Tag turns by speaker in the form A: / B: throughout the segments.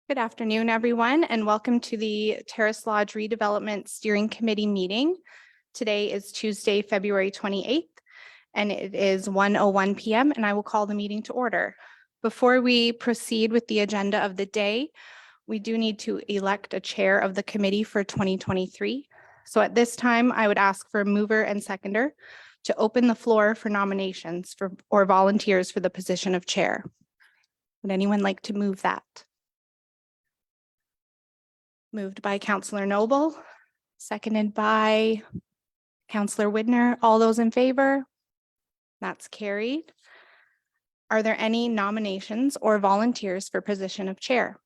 A: Good afternoon, everyone, and welcome to the 𝗟𝗏𝗄𝗏 Redevelopment Steering Committee meeting. Today is Tuesday, February 28th, and it is 1:01 p.m., and I will call the meeting to order. Before we proceed with the agenda of the day, we do need to elect a chair of the committee for 2023. So at this time, I would ask for a mover and seconder to open the floor for nominations or volunteers for the position of chair. Would anyone like to move that? Moved by Councillor Noble, seconded by Councillor Widner. All those in favor? That's carried. Are there any nominations or volunteers for position of chair?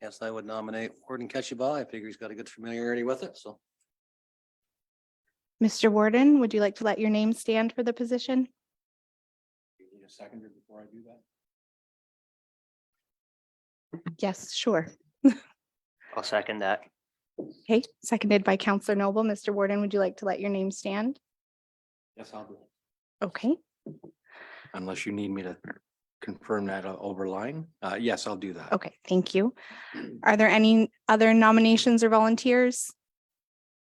B: Yes, I would nominate Warden 𝗥𝗲𝗍𝗲. I figure he's got a good familiarity with it, so.
A: Mr. Warden, would you like to let your name stand for the position?
B: You need a seconder before I do that?
A: Yes, sure.
C: I'll second that.
A: Okay, seconded by Councillor Noble. Mr. Warden, would you like to let your name stand?
B: Yes, I'll do it.
A: Okay,
D: Unless you need me to confirm that over line. Yes, I'll do that.
A: okay, thank you. Are there any other nominations or volunteers?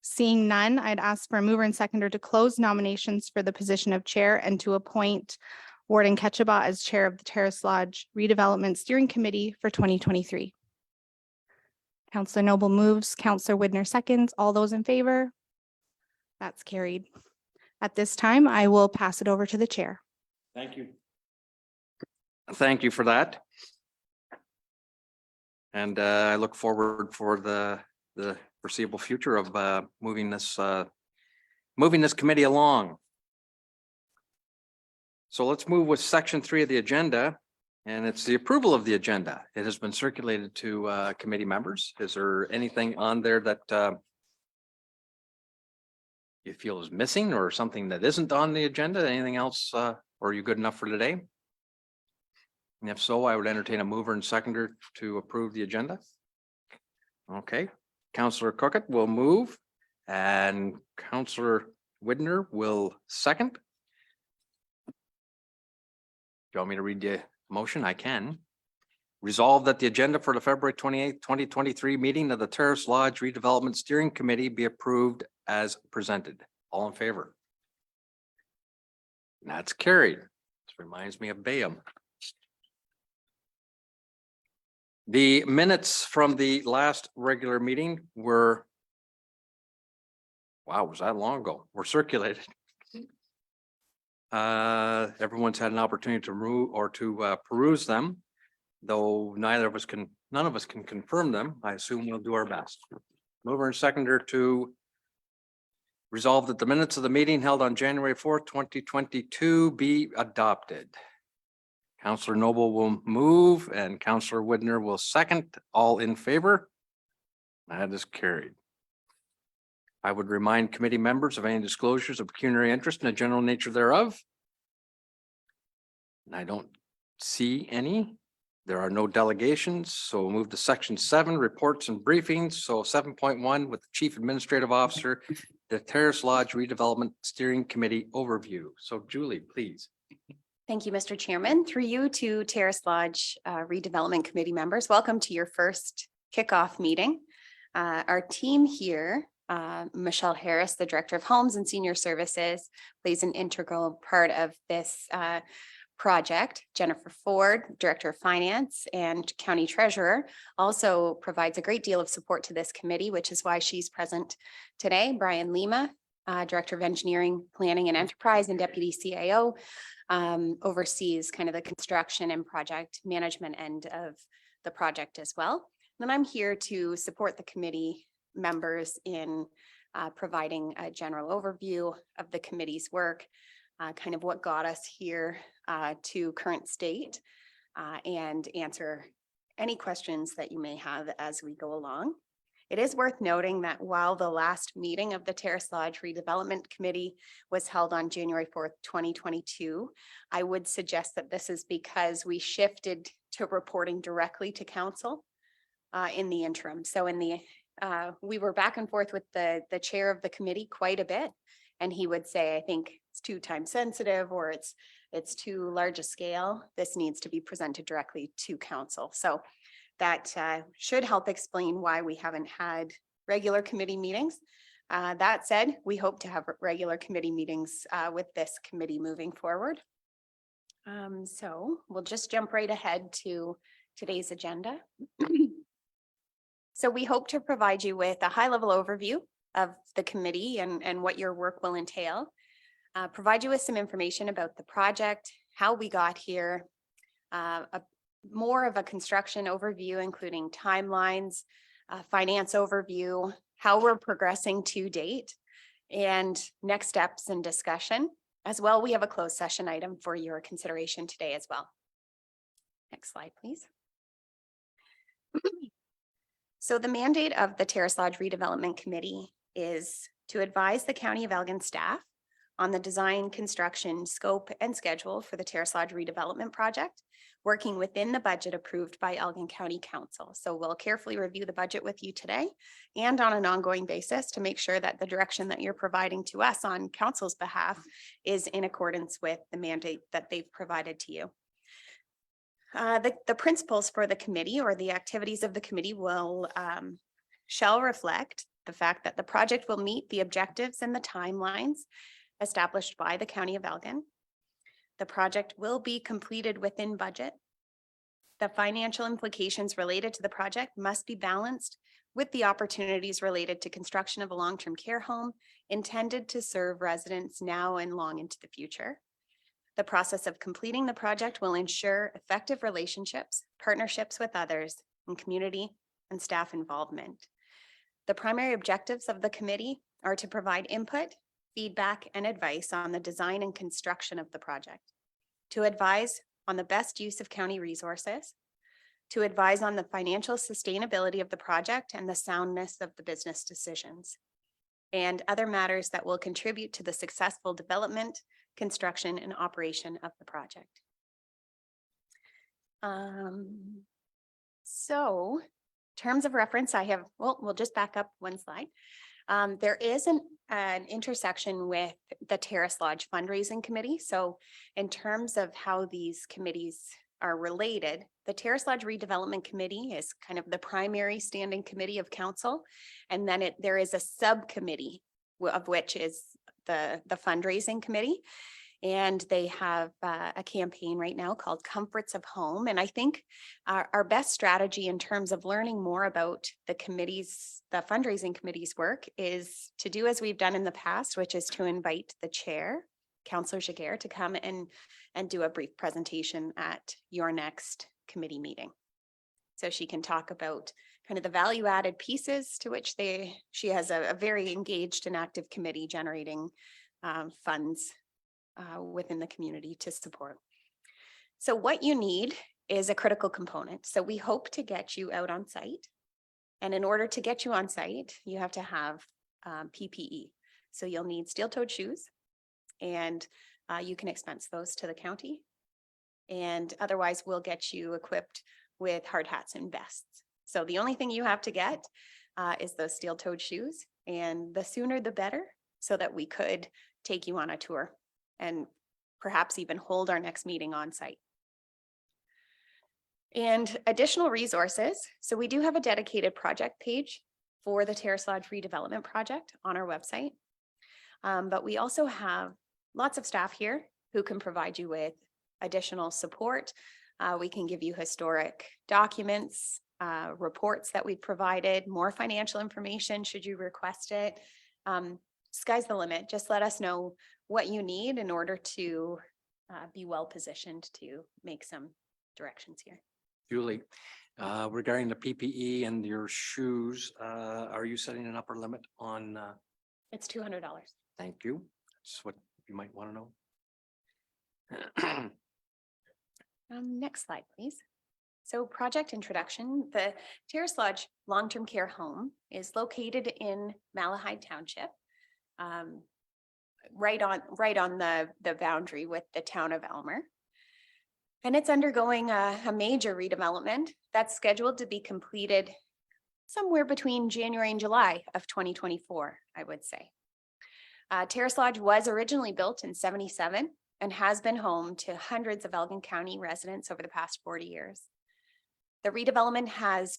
A: Seeing none, I'd ask for a mover and seconder to close nominations for the position of chair and to appoint Warden 𝗥𝗍𝗲 as chair of the 𝗟𝗏𝗄𝗏 Redevelopment Steering Committee for 2023. Councillor Noble moves, Councillor Widner seconds. All those in favor? That's carried. At this time, I will pass it over to the chair.
B: Thank you.
D: Thank you for that. And I look forward for the foreseeable future of moving this committee along. So let's move with section 3 of the agenda, and it's the approval of the agenda. It has been circulated to committee members. Is there anything on there that you feel is missing or something that isn't on the agenda? Anything else, or are you good enough for today? And if so, I would entertain a mover and seconder to approve the agenda. Okay, Councillor Cookett will move and Councillor Widner will second. Do you want me to read the motion? I can. Resolve that the agenda for the February 28th, 2023 meeting of the Terrace Lodge Redevelopment Steering Committee be approved as presented. All in favor? That's carried. This reminds me of Bayham. The minutes from the last regular meeting were, wow, was that long ago? Were circulated. Everyone's had an opportunity to peruse them, though none of us can confirm them. I assume we'll do our best. Mover and seconder to resolve that the minutes of the meeting held on January 4th, 2022 be adopted. Councillor Noble will move and Councillor Widner will second. All in favor? That is carried. I would remind committee members of any disclosures of pecuniary interest in the general nature thereof. And I don't see any. There are no delegations, so we'll move to section 7, reports and briefings. So 7.1 with the Chief Administrative Officer, the Terrace Lodge Redevelopment Steering Committee overview. So Julie, please.
E: Thank you, Mr. Chairman. Through you to Terrace Lodge Redevelopment Committee members, welcome to your first kickoff meeting. Our team here, Michelle Harris, the Director of Homes and Senior Services, plays an integral part of this project. Jennifer Ford, Director of Finance and County Treasurer, also provides a great deal of support to this committee, which is why she's present today. Brian Lima, Director of Engineering, Planning and Enterprise and Deputy CAO, oversees kind of the construction and project management end of the project as well. And I'm here to support the committee members in providing a general overview of the committee's work, kind of what got us here to current state, and answer any questions that you may have as we go along. It is worth noting that while the last meeting of the Terrace Lodge Redevelopment Committee was held on January 4th, 2022, I would suggest that this is because we shifted to reporting directly to council in the interim. So we were back and forth with the chair of the committee quite a bit. And he would say, I think it's too time sensitive, or it's too large a scale. This needs to be presented directly to council. So that should help explain why we haven't had regular committee meetings. That said, we hope to have regular committee meetings with this committee moving forward. So we'll just jump right ahead to today's agenda. So we hope to provide you with a high-level overview of the committee and what your work will entail. Provide you with some information about the project, how we got here, more of a construction overview, including timelines, finance overview, how we're progressing to date, and next steps and discussion. As well, we have a closed session item for your consideration today as well. Next slide, please. So the mandate of the Terrace Lodge Redevelopment Committee is to advise the County of Elgin staff on the design, construction, scope, and schedule for the Terrace Lodge redevelopment project, working within the budget approved by Elgin County Council. So we'll carefully review the budget with you today and on an ongoing basis to make sure that the direction that you're providing to us on council's behalf is in accordance with the mandate that they've provided to you. The principles for the committee, or the activities of the committee, shall reflect the fact that the project will meet the objectives and the timelines established by the County of Elgin. The project will be completed within budget. The financial implications related to the project must be balanced with the opportunities related to construction of a long-term care home intended to serve residents now and long into the future. The process of completing the project will ensure effective relationships, partnerships with others, and community and staff involvement. The primary objectives of the committee are to provide input, feedback, and advice on the design and construction of the project, to advise on the best use of county resources, to advise on the financial sustainability of the project and the soundness of the business decisions, and other matters that will contribute to the successful development, construction, and operation of the project. So terms of reference, we'll just back up one slide. There is an intersection with the Terrace Lodge Fundraising Committee. So in terms of how these committees are related, the Terrace Lodge Redevelopment Committee is kind of the primary standing committee of council. And then there is a subcommittee of which is the fundraising committee. And they have a campaign right now called Comforts of Home. And I think our best strategy in terms of learning more about the fundraising committee's work is to do as we've done in the past, which is to invite the chair, Councillor 𝗥𝗱𝗄𝗏, to come and do a brief presentation at your next committee meeting. So she can talk about kind of the value added pieces to which she has a very engaged and active committee generating funds within the community to support. So what you need is a critical component. So we hope to get you out on site. And in order to get you on site, you have to have PPE. So you'll need steel-toed shoes, and you can expense those to the county. And otherwise we'll get you equipped with hard hats and vests. So the only thing you have to get is those steel-toed shoes, and the sooner the better, so that we could take you on a tour and perhaps even hold our next meeting on site. And additional resources. So we do have a dedicated project page for the Terrace Lodge redevelopment project on our website. But we also have lots of staff here who can provide you with additional support. We can give you historic documents, reports that we've provided, more financial information should you request it. Sky's the limit. Just let us know what you need in order to be well positioned to make some directions here.
D: Julie, regarding the PPE and your shoes, are you setting an upper limit on?
E: It's $200.
D: Thank you. That's what you might want to know.
E: Next slide, please. So project introduction. The Terrace Lodge Long-Term Care Home is located in Malahide Township, right on the boundary with the town of Aylmer. And it's undergoing a major redevelopment that's scheduled to be completed somewhere between January and July of 2024, I would say. Terrace Lodge was originally built in 77 and has been home to hundreds of Elgin County residents over the past 40 years. The redevelopment has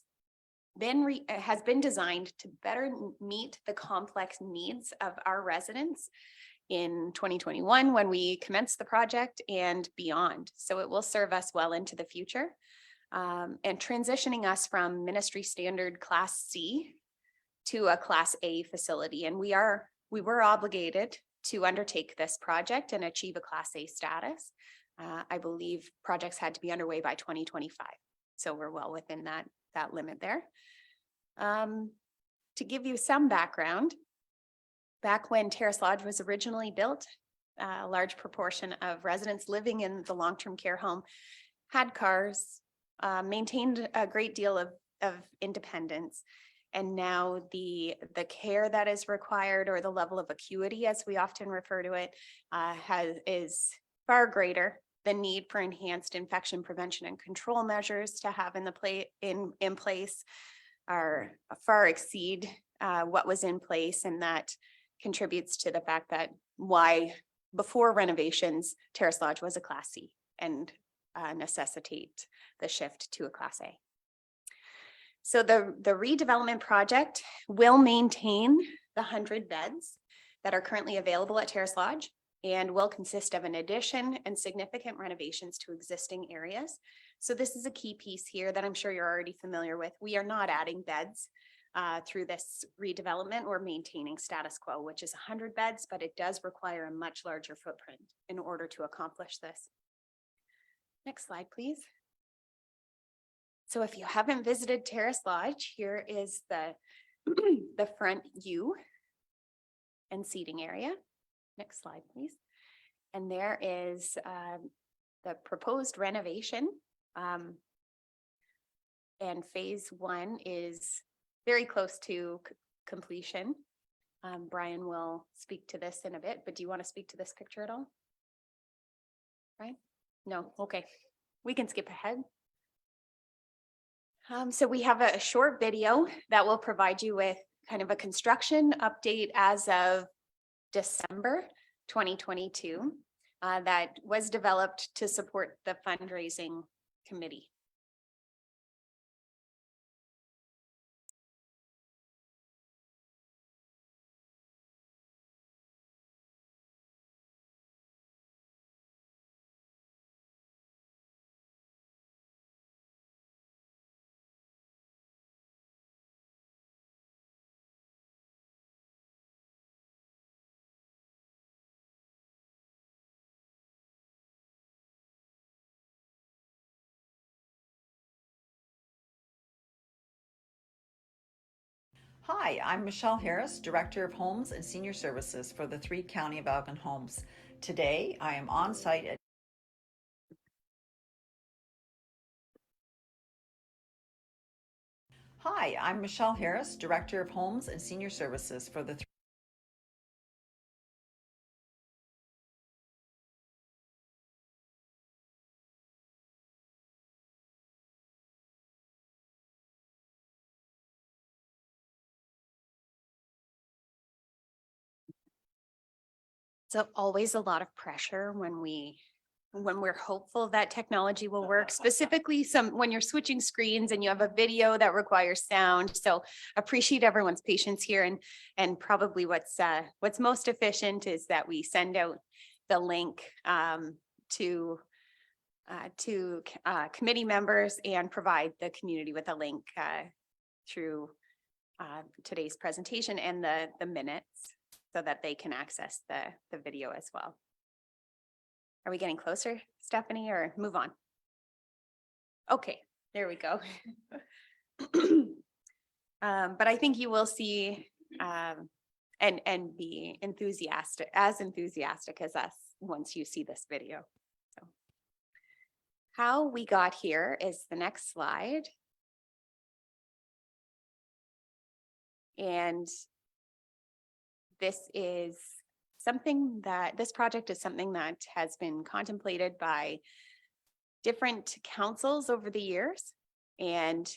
E: been designed to better meet the complex needs of our residents in 2021 when we commenced the project and beyond. So it will serve us well into the future, and transitioning us from ministry standard Class C to a Class A facility. And we were obligated to undertake this project and achieve a Class A status. I believe projects had to be underway by 2025. So we're well within that limit there. To give you some background, back when Terrace Lodge was originally built, a large proportion of residents living in the long-term care home had cars, maintained a great deal of independence. And now the care that is required, or the level of acuity, as we often refer to it, is far greater. The need for enhanced infection prevention and control measures to have in place are far exceed what was in place, and that contributes to the fact that why before renovations, Terrace Lodge was a Class C and necessitate the shift to a Class A. So the redevelopment project will maintain the 100 beds that are currently available at Terrace Lodge, and will consist of an addition and significant renovations to existing areas. So this is a key piece here that I'm sure you're already familiar with. We are not adding beds through this redevelopment. We're maintaining status quo, which is 100 beds, but it does require a much larger footprint in order to accomplish this. Next slide, please. So if you haven't visited Terrace Lodge, here is the front view and seating area. Next slide, please. And there is the proposed renovation. And phase 1 is very close to completion. Brian will speak to this in a bit, but do you want to speak to this picture at all? Right? No, okay. We can skip ahead. So we have a short video that will provide you with kind of a construction update as of December 2022 that was developed to support the fundraising committee.
F: Hi, I'm Michelle Harris, Director of Homes and Senior Services for the 𝗏 County of Elgin Homes. Today, I am on site at Hi, I'm Michelle Harris, Director of Homes and Senior Services for the
E: So always a lot of pressure when we're hopeful that technology will work, specifically when you're switching screens and you have a video that requires sound. So appreciate everyone's patience here, and probably what's most efficient is that we send out the link to committee members and provide the community with a link through today's presentation and the minutes, so that they can access the video as well. Are we getting closer, Stephanie, or move on? Okay, there we go. But I think you will see and be enthusiastic as us once you see this video. So how we got here is the next slide. And this project is something that has been contemplated by different councils over the years. And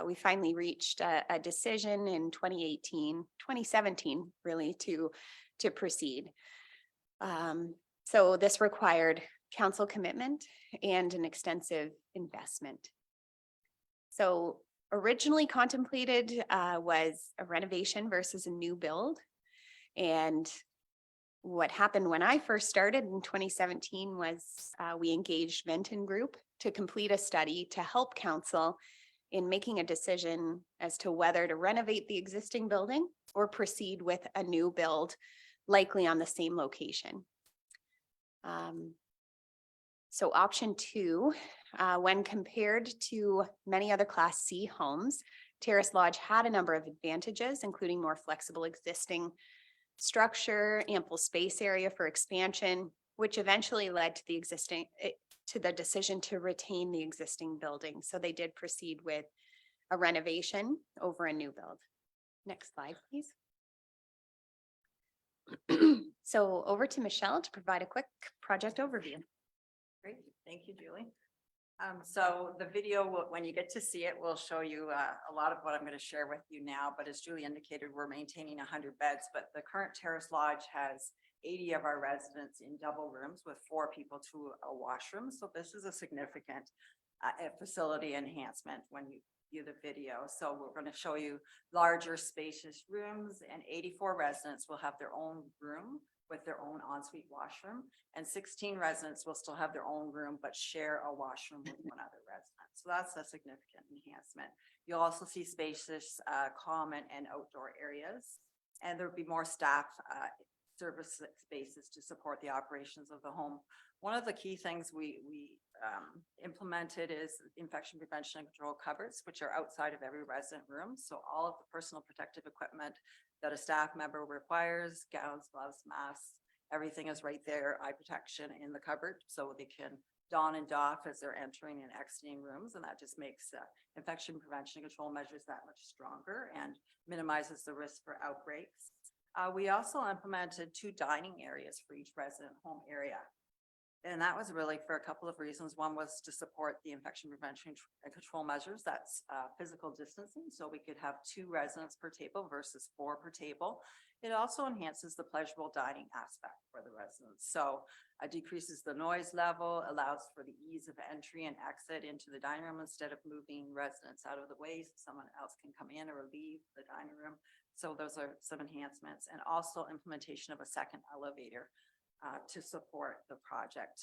E: We finally reached a decision in 2017, really, to proceed. So this required council commitment and an extensive investment. So originally contemplated was a renovation versus a new build. And what happened when I first started in 2017 was we engaged Venton Group to complete a study to help council in making a decision as to whether to renovate the existing building or proceed with a new build, likely on the same location. So option 2, when compared to many other Class C homes, Terrace Lodge had a number of advantages, including more flexible existing structure, ample space area for expansion, which eventually led to the decision to retain the existing building. So they did proceed with a renovation over a new build. Next slide, please. So over to Michelle to provide a quick project overview.
F: Great, thank you, Julie. So the video, when you get to see it, will show you a lot of what I'm going to share with you now. But as Julie indicated, we're maintaining 100 beds, but the current Terrace Lodge has 80 of our residents in double rooms with 4 people to a washroom. So this is a significant facility enhancement when you view the video. So we're going to show you larger spacious rooms, and 84 residents will have their own room with their own ensuite washroom, and 16 residents will still have their own room but share a washroom with one other resident. So that's a significant enhancement. You'll also see spacious common and outdoor areas, and there'll be more staff service spaces to support the operations of the home. One of the key things we implemented is infection prevention and control cupboards, which are outside of every resident room. So all of the personal protective equipment that a staff member requires, gowns, gloves, masks, everything is right there, eye protection in the cupboard, so they can don and doff as they're entering and exiting rooms. And that just makes infection prevention and control measures that much stronger and minimizes the risk for outbreaks. We also implemented 2 dining areas for each resident home area. And that was really for a couple of reasons. One was to support the infection prevention and control measures. That's physical distancing. So we could have 2 residents per table versus 4 per table. It also enhances the pleasurable dining aspect for the residents. So it decreases the noise level, allows for the ease of entry and exit into the dining room instead of moving residents out of the way so someone else can come in or leave the dining room. So those are some enhancements, and also implementation of a second elevator to support the project.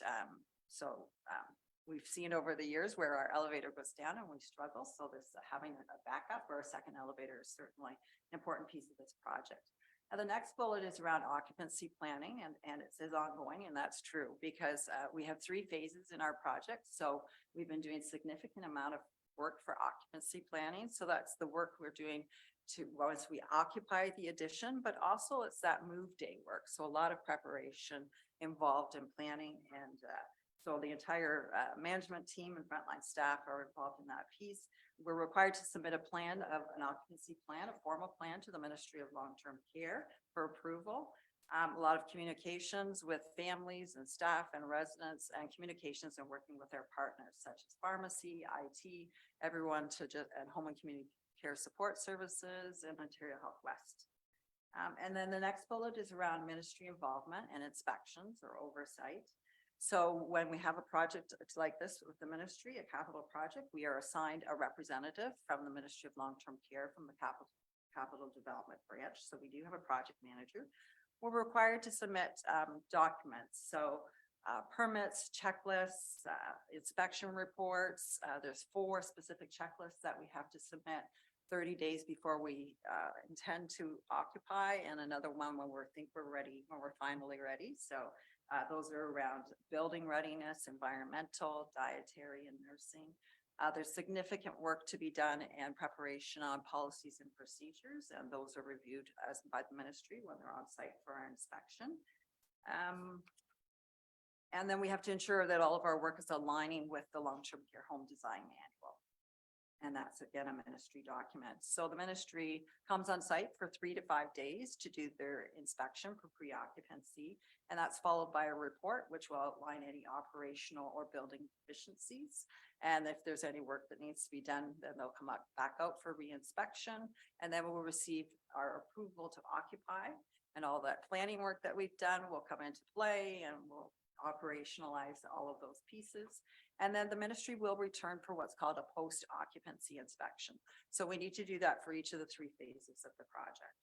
F: We've seen over the years where our elevator goes down and we struggle. So this having a backup or a second elevator is certainly an important piece of this project. Now, the next bullet is around occupancy planning, and it says ongoing, and that's true because we have 3 phases in our project. So we've been doing a significant amount of work for occupancy planning. So that's the work we're doing to once we occupy the addition, but also it's that move day work. So a lot of preparation involved in planning, and so the entire management team and frontline staff are involved in that piece. We're required to submit a plan of an occupancy plan, a formal plan, to the Ministry of Long-Term Care for approval. A lot of communications with families and staff and residents, and communications and working with our partners such as pharmacy, IT, everyone and home and community care support services and Ontario Health West. And then the next bullet is around ministry involvement and inspections or oversight. So when we have a project like this with the ministry, a capital project, we are assigned a representative from the Ministry of Long-Term Care from the capital development branch. So we do have a project manager. We're required to submit documents. So permits, checklists, inspection reports. There's 4 specific checklists that we have to submit 30 days before we intend to occupy, and another one when we're finally ready. So those are around building readiness, environmental, dietary, and nursing. There's significant work to be done and preparation on policies and procedures, and those are reviewed by the ministry when they're on site for our inspection. And then we have to ensure that all of our work is aligning with the long-term care home design manual. And that's again, a ministry document. So the ministry comes on site for 3 to 5 days to do their inspection for pre-occupancy. And that's followed by a report, which will outline any operational or building deficiencies. And if there's any work that needs to be done, then they'll come back out for re-inspection. And then we'll receive our approval to occupy. And all that planning work that we've done will come into play, and we'll operationalize all of those pieces. And then the ministry will return for what's called a post-occupancy inspection. So we need to do that for each of the 3 phases of the project.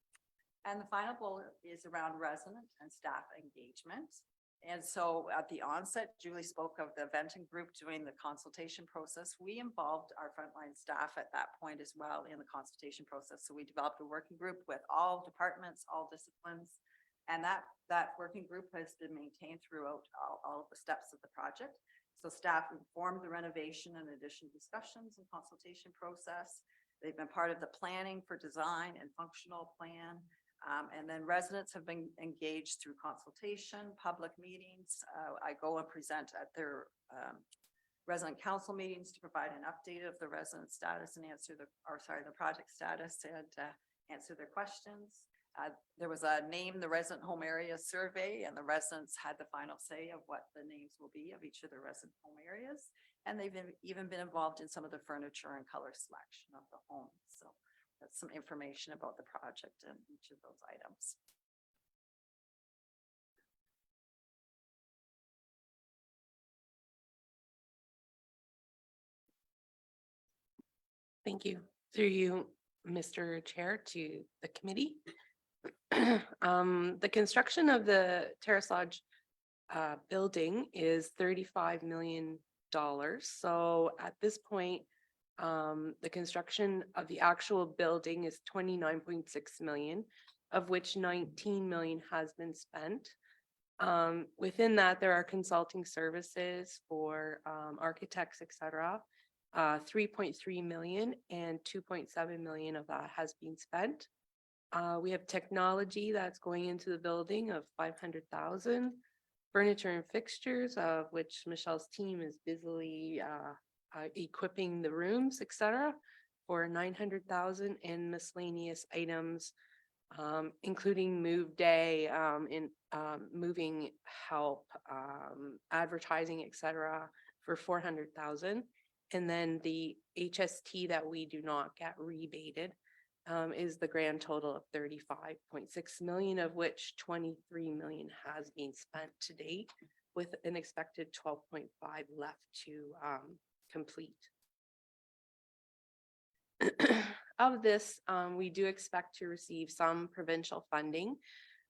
F: And the final bullet is around resident and staff engagement. And so at the onset, Julie spoke of the venting group doing the consultation process. We involved our frontline staff at that point as well in the consultation process. So we developed a working group with all departments, all disciplines. And that working group has been maintained throughout all of the steps of the project. So staff informed the renovation and addition discussions and consultation process. They've been part of the planning for design and functional plan. And then residents have been engaged through consultation, public meetings. I go and present at their resident council meetings to provide an update of the resident status and the project status, and answer their questions. There was a name the resident home area survey, and the residents had the final say of what the names will be of each of the resident home areas. And they've even been involved in some of the furniture and color selection of the home. So that's some information about the project and each of those items.
G: Thank you. Through you, Mr. Chair, to the committee. The construction of the Terrace Lodge building is $35 million. So at this point, the construction of the actual building is 29.6 million, of which 19 million has been spent. Within that, there are consulting services for architects, etc. 3.3 million and 2.7 million of that has been spent. We have technology that's going into the building of 500,000, furniture and fixtures, of which Michelle's team is busily equipping the rooms, etc., for 900,000, and miscellaneous items, including move day, moving help, advertising, etc., for 400,000. And then the HST that we do not get rebated is the grand total of 35.6 million, of which 23 million has been spent to date, with an expected 12.5 left to complete. Of this, we do expect to receive some provincial funding.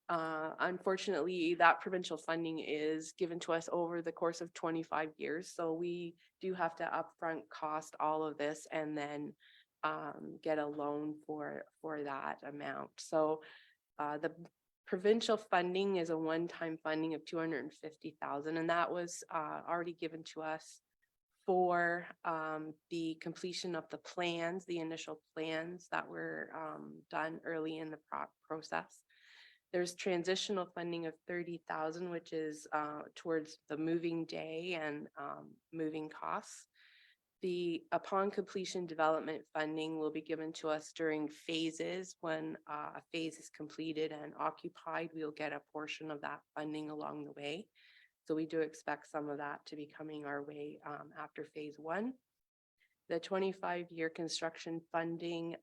G: Unfortunately, that provincial funding is given to us over the course of 25 years. So we do have to upfront cost all of this and then get a loan for that amount. So the provincial funding is a one-time funding of 250,000, and that was already given to us for the completion of the plans, the initial plans that were done early in the process. There's transitional funding of 30,000, which is towards the moving day and moving costs. The upon completion development funding will be given to us during phases. When a phase is completed and occupied, we'll get a portion of that funding along the way. So we do expect some of that to be coming our way after phase 1. The 25-year construction funding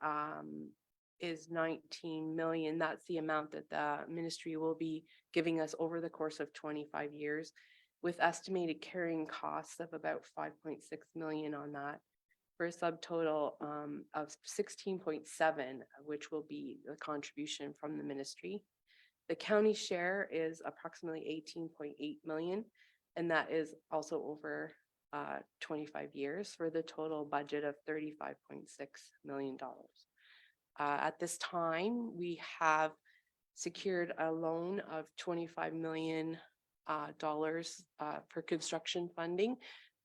G: is 19 million. That's the amount that the ministry will be giving us over the course of 25 years, with estimated carrying costs of about 5.6 million on that, for a subtotal of 16.7, which will be the contribution from the ministry. The county share is approximately 18.8 million, and that is also over 25 years, for the total budget of $35.6 million. At this time, we have secured a loan of $25 million for construction funding,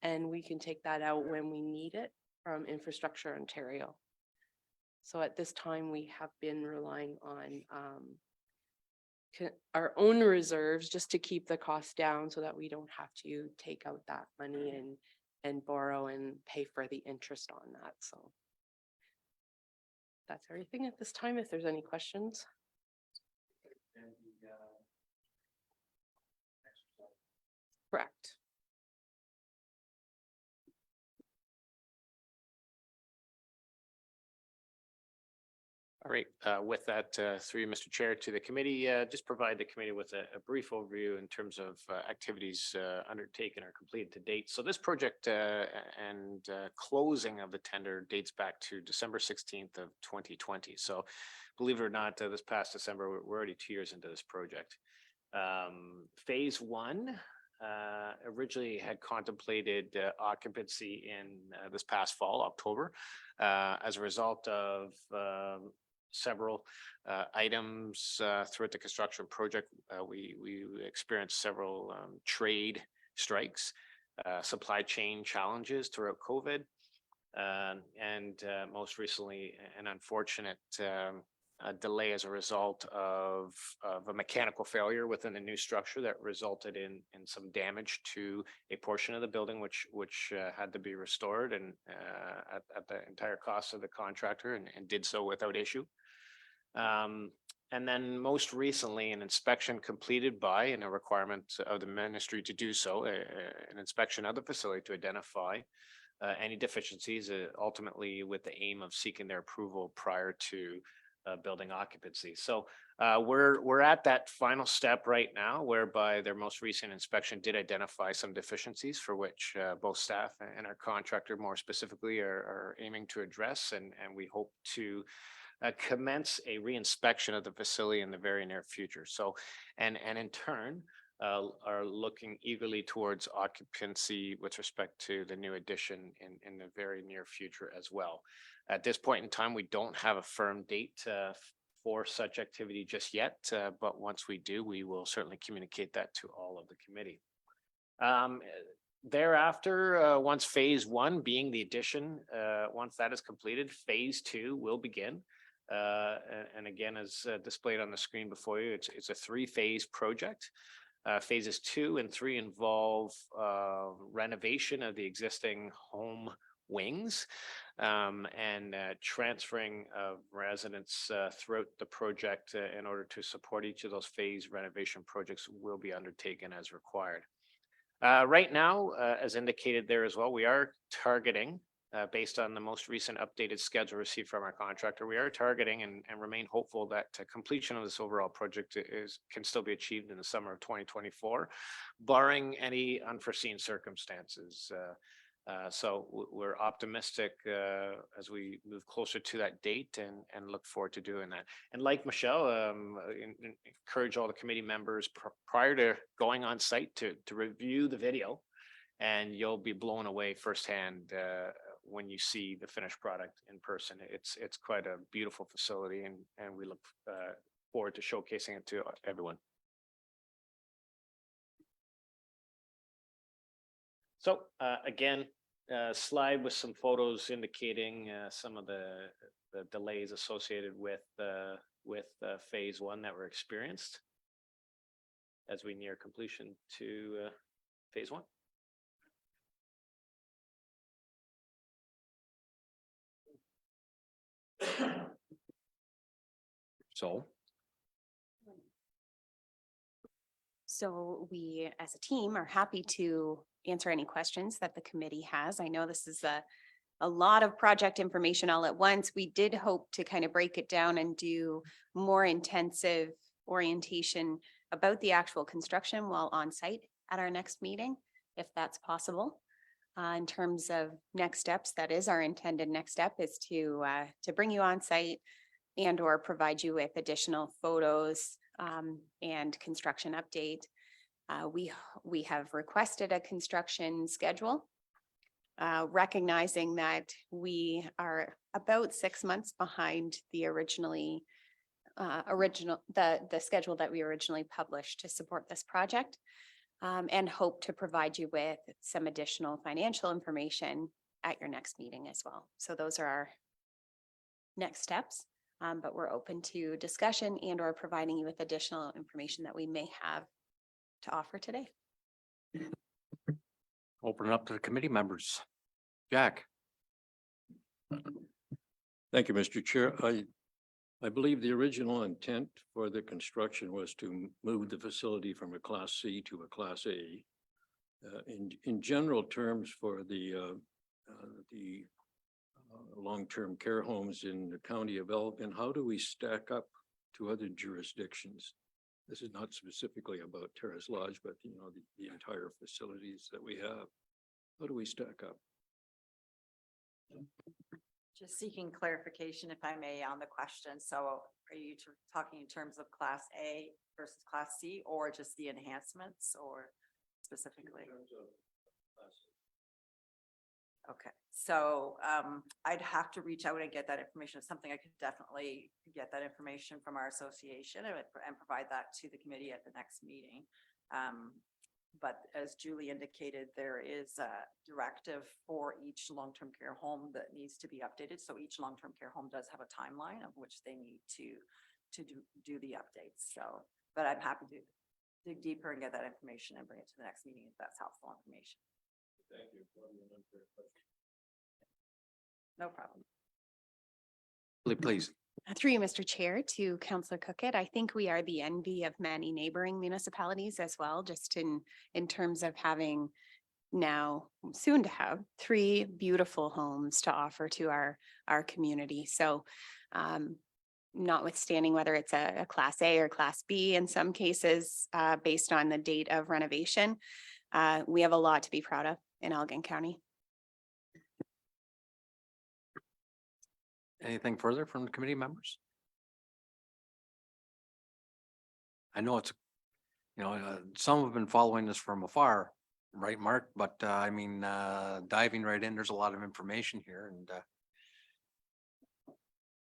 G: and we can take that out when we need it from Infrastructure Ontario. So at this time, we have been relying on our own reserves just to keep the cost down, so that we don't have to take out that money and borrow and pay for the interest on that. So that's everything at this time. If there's any questions. Correct.
H: All right, with that, through you, Mr. Chair, to the committee, just provide the committee with a brief overview in terms of activities undertaken or completed to date. So this project and closing of the tender dates back to December 16th of 2020. So believe it or not, this past December, we're already 2 years into this project. Phase one originally had contemplated occupancy in this past fall, October, as a result of several items throughout the construction project. We experienced several trade strikes, supply chain challenges throughout COVID, and most recently, an unfortunate delay as a result of a mechanical failure within the new structure that resulted in some damage to a portion of the building, which had to be restored and at the entire cost of the contractor, and did so without issue. And then most recently, an inspection completed by, and a requirement of the ministry to do so, an inspection of the facility to identify any deficiencies, ultimately with the aim of seeking their approval prior to building occupancy. So we're at that final step right now, whereby their most recent inspection did identify some deficiencies for which both staff and our contractor more specifically are aiming to address, and we hope to commence a reinspection of the facility in the very near future. So, and in turn, are looking eagerly towards occupancy with respect to the new addition in the very near future as well. At this point in time, we don't have a firm date for such activity just yet, but once we do, we will certainly communicate that to all of the committee. Thereafter, once phase one being the addition, once that is completed, phase two will begin. And again, as displayed on the screen before you, it's a 3-phase project. Phases 2 and 3 involve renovation of the existing home wings and transferring of residents throughout the project in order to support each of those phase renovation projects will be undertaken as required. Right now, as indicated there as well, we are targeting, based on the most recent updated schedule received from our contractor, we are targeting and remain hopeful that completion of this overall project can still be achieved in the summer of 2024, barring any unforeseen circumstances. So we're optimistic as we move closer to that date and look forward to doing that. And like Michelle, encourage all the committee members prior to going on site to review the video, and you'll be blown away firsthand when you see the finished product in person. It's quite a beautiful facility, and we look forward to showcasing it to everyone. So again, slide with some photos indicating some of the delays associated with phase one that were experienced as we near completion to phase one.
E: So we, as a team, are happy to answer any questions that the committee has. I know this is a lot of project information all at once. We did hope to kind of break it down and do more intensive orientation about the actual construction while on site at our next meeting, if that's possible. In terms of next steps, that is our intended next step, is to bring you on site and or provide you with additional photos and construction update. We have requested a construction schedule, recognizing that we are about 6 months behind the the schedule that we originally published to support this project, and hope to provide you with some additional financial information at your next meeting as well. So those are our next steps, but we're open to discussion and or providing you with additional information that we may have to offer today.
D: Open it up to the committee members. Jack.
I: Thank you, Mr. Chair. I believe the original intent for the construction was to move the facility from a Class C to a Class A. In general terms for the long-term care homes in the county of Elgin, how do we stack up to other jurisdictions? This is not specifically about Terrace Lodge, but you know, the entire facilities that we have. How do we stack up?
F: Just seeking clarification, if I may, on the question. So are you talking in terms of Class A versus Class C, or just the enhancements, or specifically? Okay, so I'd have to reach out and get that information. It's something I could definitely get that information from our association and provide that to the committee at the next meeting. But as Julie indicated, there is a directive for each long-term care home that needs to be updated. So each long-term care home does have a timeline of which they need to do the updates. So, but I'm happy to dig deeper and get that information and bring it to the next meeting if that's helpful information.
I: Thank you.
F: No problem.
D: Please.
E: Through you, Mr. Chair, to Councillor Cookett, I think we are the envy of many neighboring municipalities as well, just in terms of having now soon to have 3 beautiful homes to offer to our community. So notwithstanding whether it's a Class A or Class B in some cases, based on the date of renovation, we have a lot to be proud of in Elgin County.
D: Anything further from the committee members? I know it's, some have been following this from afar, right, Mark? But I mean, diving right in, there's a lot of information here and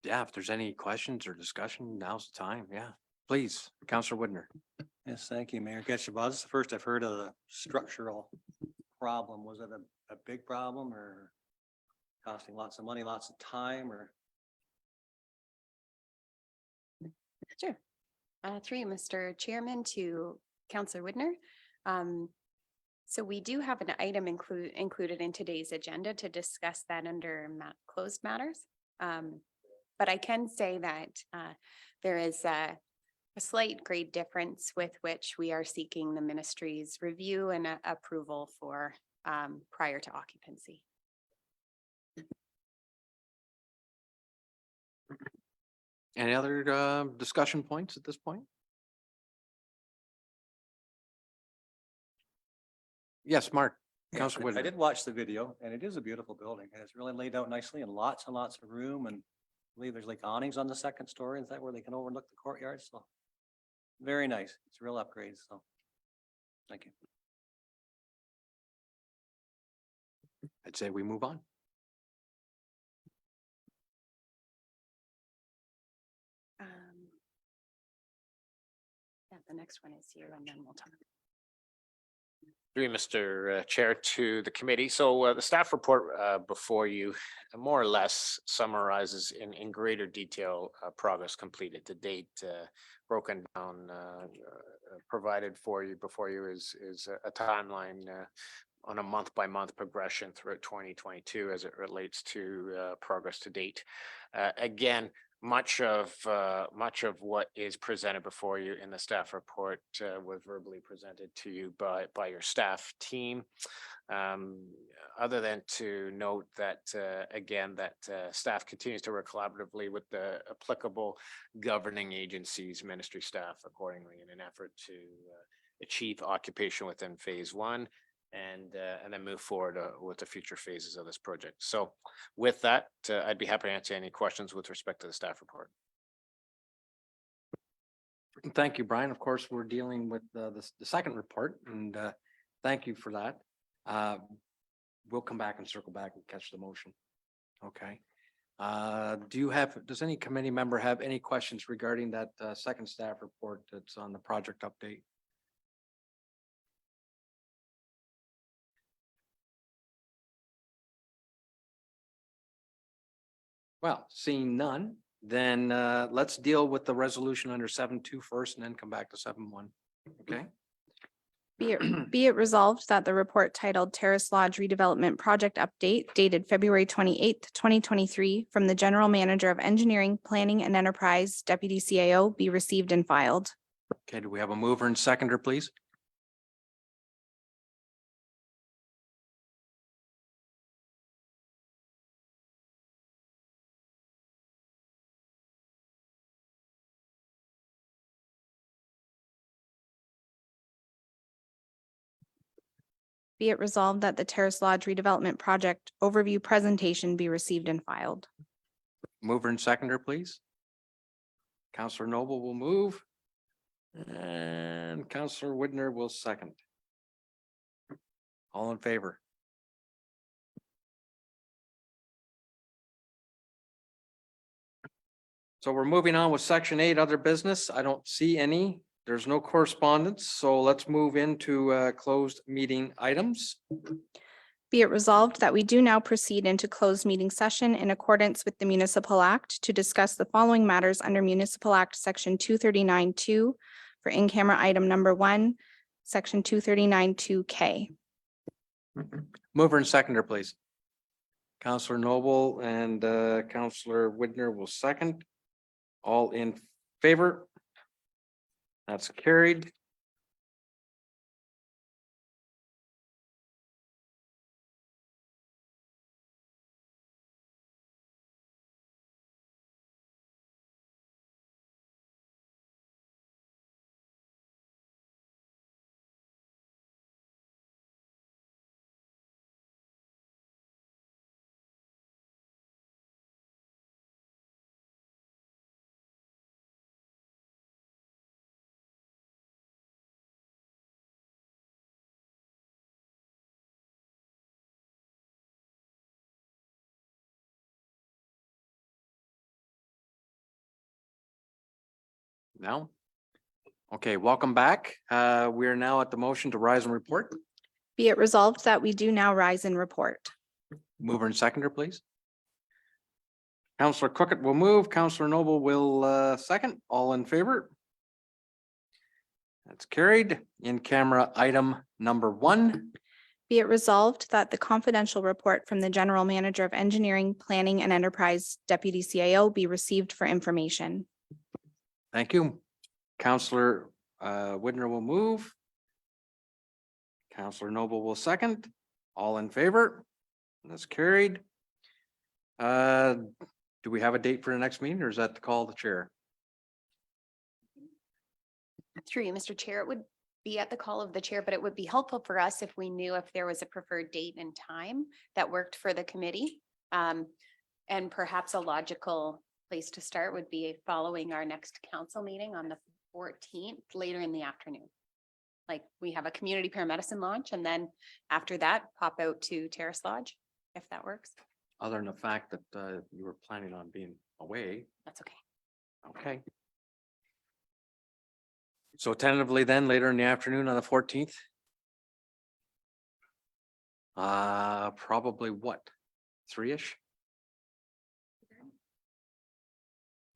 D: yeah, if there's any questions or discussion, now's the time. Yeah, please, Councillor Widner.
B: Yes, thank you, Mayor 𝗥𝗱𝗴𝗲. This is the first I've heard of the structural problem. Was it a big problem or costing lots of money, lots of time, or?
E: Sure. Through you, Mr. Chairman, to Councillor Widner. So we do have an item included in today's agenda to discuss that under closed matters. But I can say that there is a slight grade difference with which we are seeking the ministry's review and approval for prior to occupancy.
D: Any other discussion points at this point? Yes, Mark.
B: Yes,
D: Councillor
B: I
D: Widner.
B: did watch the video and it is a beautiful building and it's really laid out nicely and lots of room, and I believe there's like awnings on the second story. Is that where they can overlook the courtyard? So very nice. It's a real upgrade. So thank you.
D: I'd say we move on.
E: Yeah, the next one is here and then we'll talk.
H: Through Mr. Chair to the committee. So the staff report before you more or less summarizes in greater detail progress completed to date, broken down, provided for you before you is a timeline on a month-by-month progression throughout 2022 as it relates to progress to date. Again, much of what is presented before you in the staff report was verbally presented to you by your staff team. Other than to note that again, that staff continues to work collaboratively with the applicable governing agencies, ministry staff accordingly in an effort to achieve occupation within phase 1. And then move forward with the future phases of this project. So with that, I'd be happy to answer any questions with respect to the staff report.
D: Thank you, Brian. Of course, we're dealing with the second report and thank you for that. We'll come back and circle back and catch the motion. Okay. Does any committee member have any questions regarding that second staff report that's on the project update? Well, seeing none, then let's deal with the resolution under 7.2 first and then come back to 7.1. Okay.
A: Be it resolved that the report titled Terrace Lodge Redevelopment Project Update dated February 28th, 2023 from the General Manager of Engineering, Planning and Enterprise, Deputy CAO be received and filed.
D: Okay, do we have a mover and seconder, please?
A: Be it resolved that the Terrace Lodge Redevelopment Project Overview Presentation be received and filed.
D: Mover and seconder, please. Counselor Noble will move. And Counselor Widner will second. All in favor? So we're moving on with section 8, other business. I don't see any. There's no correspondence, so let's move into closed meeting items.
A: Be it resolved that we do now proceed into closed meeting session in accordance with the Municipal Act to discuss the following matters under Municipal Act Section 239-2 for in-camera item number 1, Section 239-2K.
D: Mover and seconder, please. Counselor Noble and Counselor Widner will second. All in favor? That's carried. Now? Okay, welcome back. We are now at the motion to rise and report.
A: Be it resolved that we do now rise and report.
D: Mover and seconder, please. Counselor Cookett will move. Counselor Noble will second. All in favor? That's carried. In camera item number 1.
A: Be it resolved that the confidential report from the General Manager of Engineering, Planning and Enterprise, Deputy CAO be received for information.
D: Thank you. Counselor Widner will move. Counselor Noble will second. All in favor? That's carried. Do we have a date for the next meeting or is that the call of the chair?
E: Through you, Mr. Chair, it would be at the call of the chair, but it would be helpful for us if we knew if there was a preferred date and time that worked for the committee. And perhaps a logical place to start would be following our next council meeting on the 14th, later in the afternoon. Like we have a community paramedicine launch and then after that, pop out to Terrace Lodge, if that works.
D: Other than the fact that you were planning on being away.
E: That's okay.
D: Okay. So tentatively then later in the afternoon on the 14th. Probably what? 3-ish?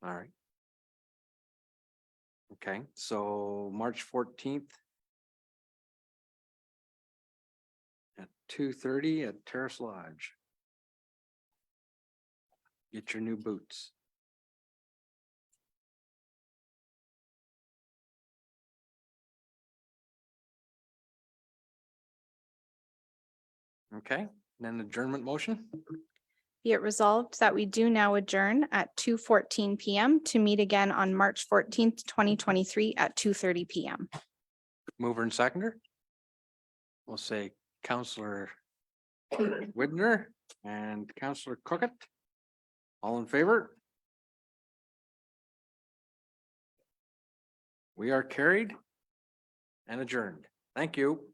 D: All right. Okay, so March 14th. At 2:30 at Terrace Lodge. Get your new boots. Okay, then adjournment motion.
A: Be it resolved that we do now adjourn at 2:14 PM to meet again on March 14th, 2023 at 2:30 PM.
D: Mover and seconder. We'll say Counselor Widner and Counselor Cookett. All in favor? We are carried and adjourned. Thank you.